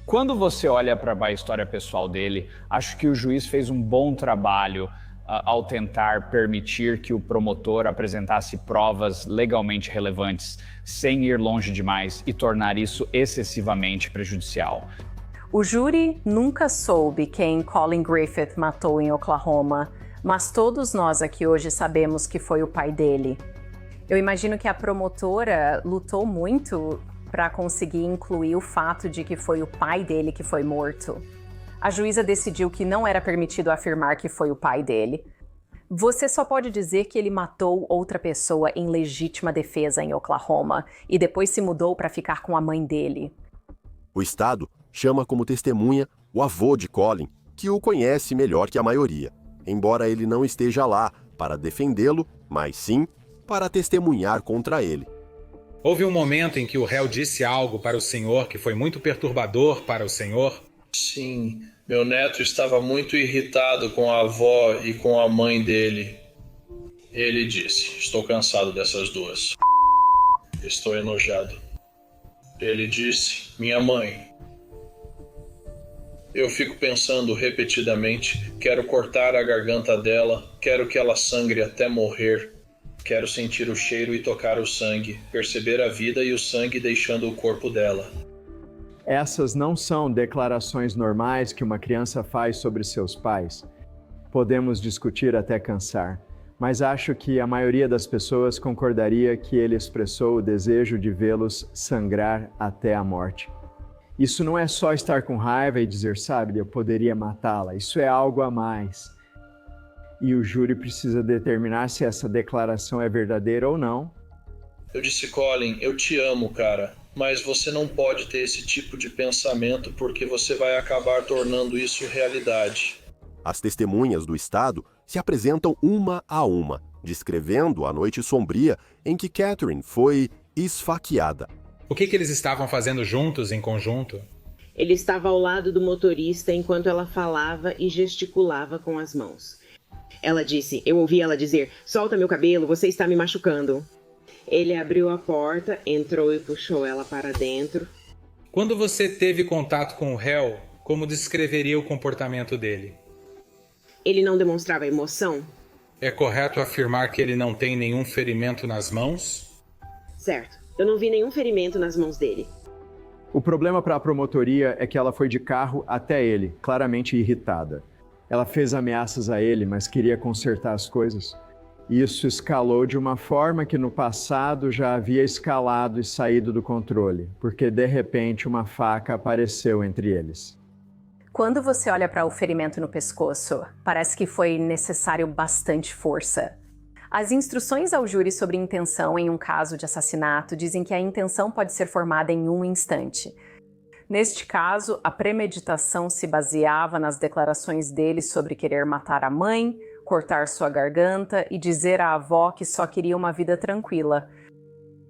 [SPEAKER 5] Quando você olha para a história pessoal dele, acho que o juiz fez um bom trabalho ao tentar permitir que o promotor apresentasse provas legalmente relevantes, sem ir longe demais e tornar isso excessivamente prejudicial.
[SPEAKER 9] O júri nunca soube quem Colin Griffith matou em Oklahoma, mas todos nós aqui hoje sabemos que foi o pai dele. Eu imagino que a promotora lutou muito para conseguir incluir o fato de que foi o pai dele que foi morto. A juíza decidiu que não era permitido afirmar que foi o pai dele. Você só pode dizer que ele matou outra pessoa em legítima defesa em Oklahoma e depois se mudou para ficar com a mãe dele.
[SPEAKER 1] O Estado chama como testemunha o avô de Colin, que o conhece melhor que a maioria, embora ele não esteja lá para defendê-lo, mas sim para testemunhar contra ele.
[SPEAKER 6] Houve um momento em que o réu disse algo para o senhor que foi muito perturbador para o senhor?
[SPEAKER 24] Sim, meu neto estava muito irritado com a avó e com a mãe dele. Ele disse: estou cansado dessas duas. Estou enojado. Ele disse: minha mãe. Eu fico pensando repetidamente, quero cortar a garganta dela, quero que ela sangre até morrer. Quero sentir o cheiro e tocar o sangue, perceber a vida e o sangue deixando o corpo dela.
[SPEAKER 10] Essas não são declarações normais que uma criança faz sobre seus pais. Podemos discutir até cansar, mas acho que a maioria das pessoas concordaria que ele expressou o desejo de vê-los sangrar até a morte. Isso não é só estar com raiva e dizer, sabe, eu poderia matá-la. Isso é algo a mais. E o júri precisa determinar se essa declaração é verdadeira ou não.
[SPEAKER 24] Eu disse, Colin, eu te amo, cara, mas você não pode ter esse tipo de pensamento porque você vai acabar tornando isso realidade.
[SPEAKER 1] As testemunhas do Estado se apresentam uma a uma, descrevendo a noite sombria em que Catherine foi esfaqueada.
[SPEAKER 6] O que eles estavam fazendo juntos, em conjunto?
[SPEAKER 4] Ele estava ao lado do motorista enquanto ela falava e gesticulava com as mãos. Ela disse, eu ouvi ela dizer, solta meu cabelo, você está me machucando. Ele abriu a porta, entrou e puxou ela para dentro.
[SPEAKER 6] Quando você teve contato com o réu, como descreveria o comportamento dele?
[SPEAKER 4] Ele não demonstrava emoção?
[SPEAKER 6] É correto afirmar que ele não tem nenhum ferimento nas mãos?
[SPEAKER 4] Certo. Eu não vi nenhum ferimento nas mãos dele.
[SPEAKER 10] O problema para a promotoria é que ela foi de carro até ele, claramente irritada. Ela fez ameaças a ele, mas queria consertar as coisas. Isso escalou de uma forma que no passado já havia escalado e saído do controle, porque de repente uma faca apareceu entre eles.
[SPEAKER 9] Quando você olha para o ferimento no pescoço, parece que foi necessário bastante força. As instruções ao júri sobre intenção em um caso de assassinato dizem que a intenção pode ser formada em um instante. Neste caso, a premeditação se baseava nas declarações dele sobre querer matar a mãe, cortar sua garganta e dizer à avó que só queria uma vida tranquila.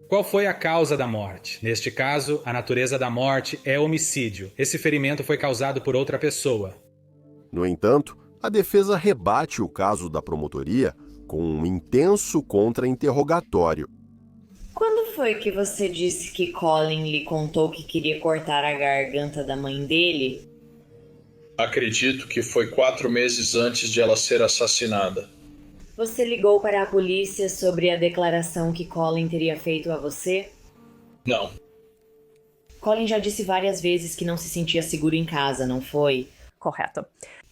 [SPEAKER 6] Qual foi a causa da morte? Neste caso, a natureza da morte é homicídio. Esse ferimento foi causado por outra pessoa.
[SPEAKER 1] No entanto, a defesa rebate o caso da promotoria com um intenso contra-interrogatório.
[SPEAKER 23] Quando foi que você disse que Colin lhe contou que queria cortar a garganta da mãe dele?
[SPEAKER 24] Acredito que foi 4 meses antes de ela ser assassinada.
[SPEAKER 23] Você ligou para a polícia sobre a declaração que Colin teria feito a você?
[SPEAKER 24] Não.
[SPEAKER 23] Colin já disse várias vezes que não se sentia seguro em casa, não foi?
[SPEAKER 9] Correto.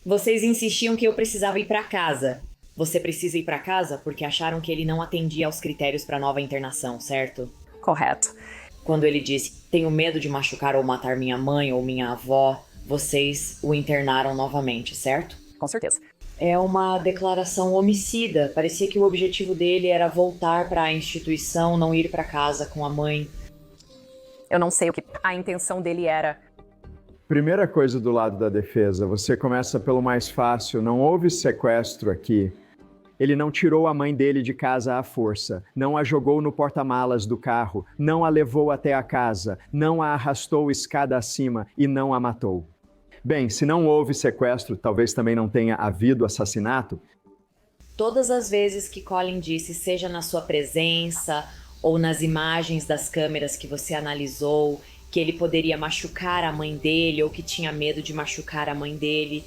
[SPEAKER 23] Vocês insistiam que eu precisava ir para casa. Você precisa ir para casa porque acharam que ele não atendia aos critérios para nova internação, certo?
[SPEAKER 9] Correto.
[SPEAKER 23] Quando ele disse, tenho medo de machucar ou matar minha mãe ou minha avó, vocês o internaram novamente, certo?
[SPEAKER 9] Com certeza.
[SPEAKER 23] É uma declaração homicida. Parecia que o objetivo dele era voltar para a instituição, não ir para casa com a mãe.
[SPEAKER 9] Eu não sei o que a intenção dele era.
[SPEAKER 10] Primeira coisa do lado da defesa, você começa pelo mais fácil, não houve sequestro aqui. Ele não tirou a mãe dele de casa à força, não a jogou no porta-malas do carro, não a levou até a casa, não a arrastou escada acima e não a matou. Bem, se não houve sequestro, talvez também não tenha havido assassinato.
[SPEAKER 23] Todas as vezes que Colin disse, seja na sua presença ou nas imagens das câmeras que você analisou, que ele poderia machucar a mãe dele ou que tinha medo de machucar a mãe dele,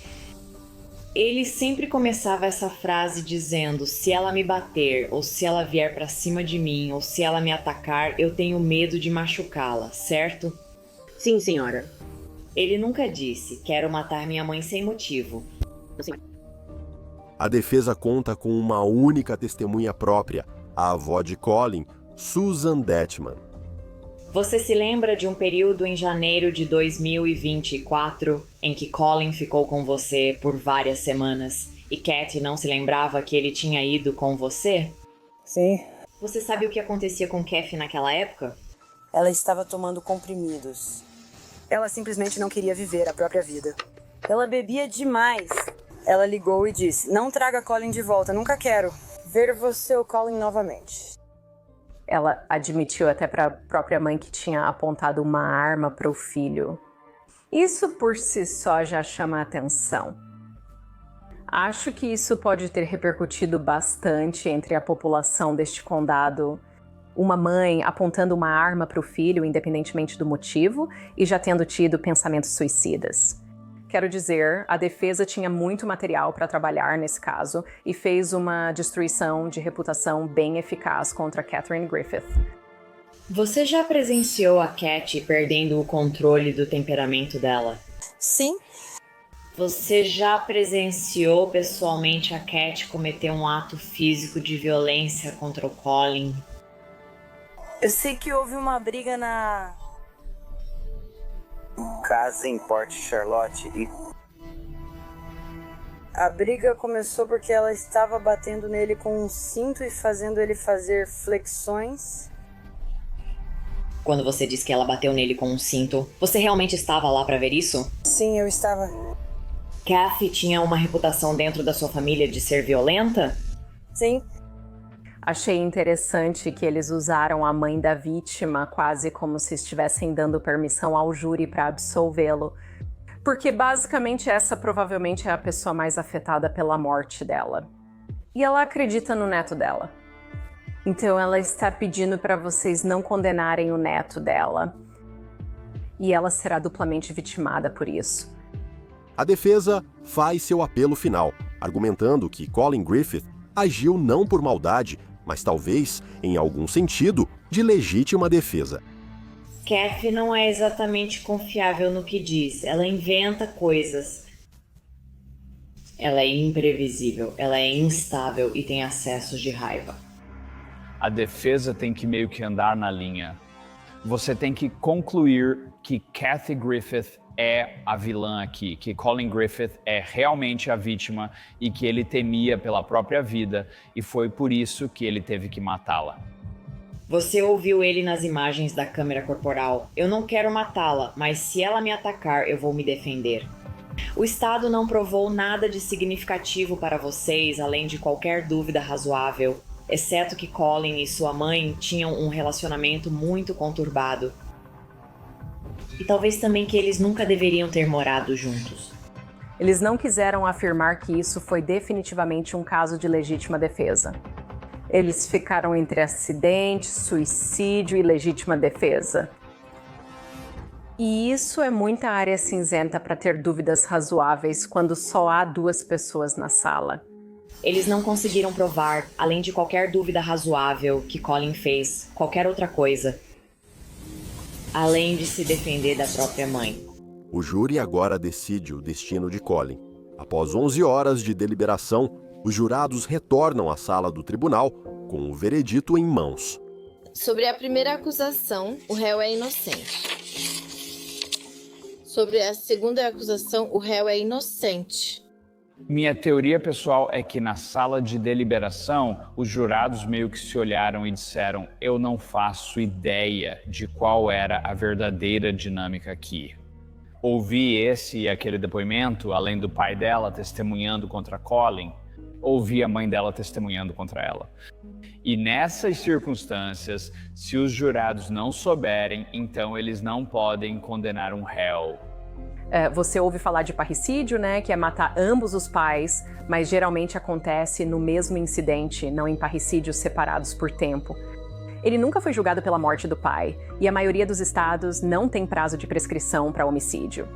[SPEAKER 23] ele sempre começava essa frase dizendo: se ela me bater, ou se ela vier pra cima de mim, ou se ela me atacar, eu tenho medo de machucá-la, certo?
[SPEAKER 4] Sim, senhora.
[SPEAKER 23] Ele nunca disse: quero matar minha mãe sem motivo.
[SPEAKER 1] A defesa conta com uma única testemunha própria, a avó de Colin, Susan Detman.
[SPEAKER 23] Você se lembra de um período em janeiro de 2024 em que Colin ficou com você por várias semanas e Cat não se lembrava que ele tinha ido com você?
[SPEAKER 14] Sim.
[SPEAKER 23] Você sabe o que acontecia com Kathy naquela época?
[SPEAKER 14] Ela estava tomando comprimidos. Ela simplesmente não queria viver a própria vida. Ela bebia demais. Ela ligou e disse: não traga Colin de volta, nunca quero ver você ou Colin novamente.
[SPEAKER 9] Ela admitiu até para a própria mãe que tinha apontado uma arma para o filho. Isso por si só já chama a atenção. Acho que isso pode ter repercutido bastante entre a população deste condado. Uma mãe apontando uma arma para o filho, independentemente do motivo, e já tendo tido pensamentos suicidas. Quero dizer, a defesa tinha muito material para trabalhar nesse caso e fez uma destruição de reputação bem eficaz contra Catherine Griffith.
[SPEAKER 23] Você já presenciou a Cat perdendo o controle do temperamento dela?
[SPEAKER 14] Sim.
[SPEAKER 23] Você já presenciou pessoalmente a Cat cometer um ato físico de violência contra o Colin?
[SPEAKER 14] Eu sei que houve uma briga na
[SPEAKER 3] casa em Port Charlotte e...
[SPEAKER 14] A briga começou porque ela estava batendo nele com um cinto e fazendo ele fazer flexões.
[SPEAKER 23] Quando você disse que ela bateu nele com um cinto, você realmente estava lá para ver isso?
[SPEAKER 14] Sim, eu estava.
[SPEAKER 23] Kathy tinha uma reputação dentro da sua família de ser violenta?
[SPEAKER 14] Sim.
[SPEAKER 9] Achei interessante que eles usaram a mãe da vítima quase como se estivessem dando permissão ao júri para absolvê-lo. Porque basicamente essa provavelmente é a pessoa mais afetada pela morte dela. E ela acredita no neto dela. Então ela está pedindo para vocês não condenarem o neto dela. E ela será duplamente vitimada por isso.
[SPEAKER 1] A defesa faz seu apelo final, argumentando que Colin Griffith agiu não por maldade, mas talvez, em algum sentido, de legítima defesa.
[SPEAKER 23] Kathy não é exatamente confiável no que diz. Ela inventa coisas. Ela é imprevisível, ela é instável e tem acessos de raiva.
[SPEAKER 5] A defesa tem que meio que andar na linha. Você tem que concluir que Kathy Griffith é a vilã aqui, que Colin Griffith é realmente a vítima e que ele temia pela própria vida e foi por isso que ele teve que matá-la.
[SPEAKER 23] Você ouviu ele nas imagens da câmera corporal. Eu não quero matá-la, mas se ela me atacar, eu vou me defender. O Estado não provou nada de significativo para vocês, além de qualquer dúvida razoável, exceto que Colin e sua mãe tinham um relacionamento muito conturbado. E talvez também que eles nunca deveriam ter morado juntos.
[SPEAKER 9] Eles não quiseram afirmar que isso foi definitivamente um caso de legítima defesa. Eles ficaram entre acidente, suicídio e legítima defesa. E isso é muita área cinzenta para ter dúvidas razoáveis quando só há 2 pessoas na sala.
[SPEAKER 23] Eles não conseguiram provar, além de qualquer dúvida razoável, que Colin fez qualquer outra coisa, além de se defender da própria mãe.
[SPEAKER 1] O júri agora decide o destino de Colin. Após 11 horas de deliberação, os jurados retornam à sala do tribunal com o veredito em mãos.
[SPEAKER 8] Sobre a primeira acusação, o réu é inocente. Sobre a segunda acusação, o réu é inocente.
[SPEAKER 5] Minha teoria pessoal é que na sala de deliberação, os jurados meio que se olharam e disseram: eu não faço ideia de qual era a verdadeira dinâmica aqui. Ouvi esse e aquele depoimento, além do pai dela testemunhando contra Colin, ouvi a mãe dela testemunhando contra ela. E nessas circunstâncias, se os jurados não souberem, então eles não podem condenar um réu.
[SPEAKER 9] Você ouve falar de parricídio, né, que é matar ambos os pais, mas geralmente acontece no mesmo incidente, não em parricídios separados por tempo. Ele nunca foi julgado pela morte do pai, e a maioria dos estados não tem prazo de prescrição para homicídio.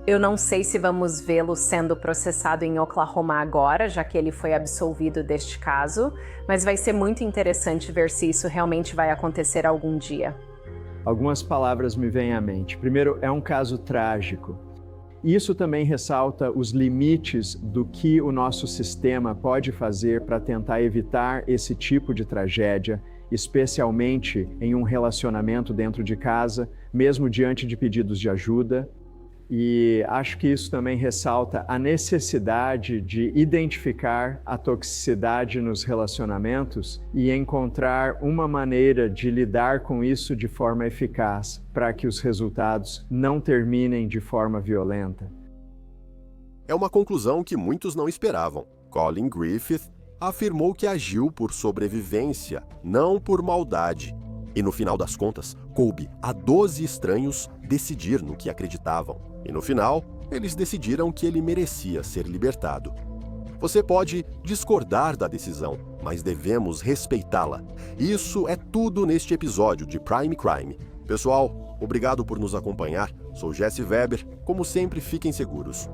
[SPEAKER 9] Eu não sei se vamos vê-lo sendo processado em Oklahoma agora, já que ele foi absolvido deste caso, mas vai ser muito interessante ver se isso realmente vai acontecer algum dia.
[SPEAKER 10] Algumas palavras me vêm à mente. Primeiro, é um caso trágico. Isso também ressalta os limites do que o nosso sistema pode fazer para tentar evitar esse tipo de tragédia, especialmente em um relacionamento dentro de casa, mesmo diante de pedidos de ajuda. E acho que isso também ressalta a necessidade de identificar a toxicidade nos relacionamentos e encontrar uma maneira de lidar com isso de forma eficaz, para que os resultados não terminem de forma violenta.
[SPEAKER 1] É uma conclusão que muitos não esperavam. Colin Griffith afirmou que agiu por sobrevivência, não por maldade. E no final das contas, coube a 12 estranhos decidir no que acreditavam. E no final, eles decidiram que ele merecia ser libertado. Você pode discordar da decisão, mas devemos respeitá-la. Isso é tudo neste episódio de Prime Crime. Pessoal, obrigado por nos acompanhar. Sou Jesse Weber. Como sempre, fiquem seguros.